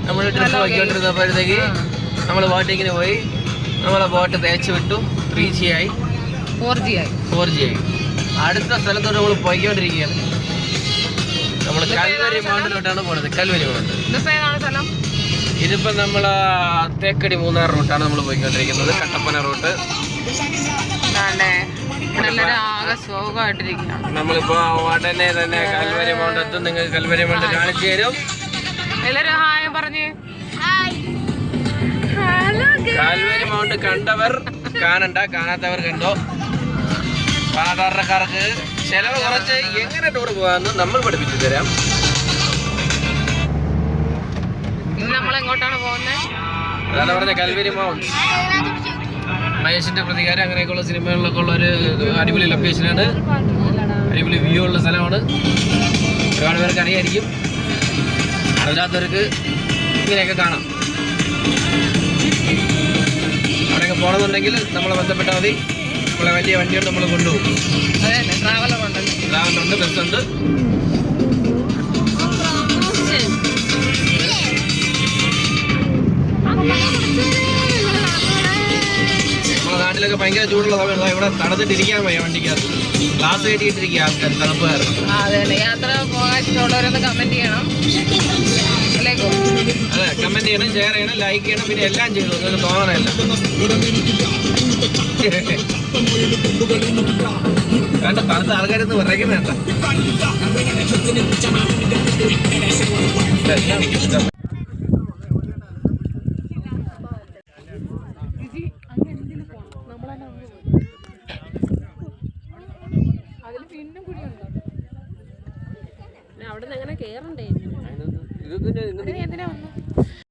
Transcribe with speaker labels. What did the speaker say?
Speaker 1: നമ്മൾ ട്രിപ്പ് നോക്കിക്കൊണ്ടിരുന്നപ്പോഴത്തേക്ക് നമ്മൾ ബോട്ടിങ്ങിന് പോയി. നമ്മളെ ബോട്ട് തേച്ച് വിട്ടു. 3G ആയി, 4G ആയി. അടുത്ത സ്ഥലത്തോട്ട് നമ്മൾ പോയിക്കൊണ്ടിരിക്കുകയാണ്. നമ്മൾ കൽവരി മൗണ്ടിലോട്ടാണ് പോകുന്നത്. കൽവരി മൗണ്ട് ഇതിപ്പോ നമ്മള് തേക്കടി മൂന്നാർ റൂട്ടാണ് നമ്മൾ പോയിക്കൊണ്ടിരിക്കുന്നത്. കട്ടപ്പന റൂട്ട്. നമ്മളിപ്പോ ഉടനെ തന്നെ കൽവരി മൗണ്ട് എത്തും. നിങ്ങൾക്ക് കൽവരി മൗണ്ട് കാണിച്ചു തരും. കൽവരി മൗണ്ട് കണ്ടവർ കാണണ്ട, കാണാത്തവർ കണ്ടോ. സാധാരണക്കാർക്ക് ചെലവ് കുറച്ച് എങ്ങനെ ടൂർ പോകാമെന്ന് നമ്മൾ പഠിപ്പിച്ചു തരാം.
Speaker 2: നമ്മളെങ്ങോട്ടാണ് പോകുന്നത്?
Speaker 1: അതാണ് പറഞ്ഞ കൽവരി മൗണ്ട്. മഹേഷിന്റെ പ്രതികാരം അങ്ങനെയൊക്കെയുള്ള സിനിമകളിലൊക്കെ ഉള്ള ഒരു അടിപൊളി ലൊക്കേഷനാണ്. അടിപൊളി വ്യൂ ഉള്ള സ്ഥലമാണ്. ഒരുപാട് പേർക്ക് അറിയായിരിക്കും. അറിയാത്തവർക്ക് ഇങ്ങനെയൊക്കെ കാണാം. അവിടെയൊക്കെ പോകണമെന്നുണ്ടെങ്കിൽ നമ്മളെ ബന്ധപ്പെട്ടാൽ മതി. നമ്മളെ വലിയ വണ്ടിയുണ്ട്, നമ്മൾ കൊണ്ടുപോകും. ട്രാവലറുണ്ട്, ബസ്സുണ്ട്. നമ്മളെ നാട്ടിലൊക്കെ ഭയങ്കര ചൂടുള്ള സമയമാണ്. ഇവിടെ തണുത്തിട്ടിരിക്കാൻ വയ്യ വണ്ടിക്കകത്ത്. ഗ്ലാസ് കയറ്റിയിട്ടിരിക്കുക ആൾക്കാർ, തണുപ്പുകാർ.
Speaker 2: യാത്ര പോകാൻ ഇഷ്ടമുള്ളവരൊന്ന് കമന്റ് ചെയ്യണം.
Speaker 1: അതെ, കമന്റ് ചെയ്യണം, ഷെയർ ചെയ്യണം, ലൈക്ക് ചെയ്യണം, പിന്നെ എല്ലാം ചെയ്തു. നിങ്ങൾക്ക് തോന്നണമല്ല. കണ്ട തണുത്ത ആൾക്കാരെന്ന് പറയുന്നുണ്ട.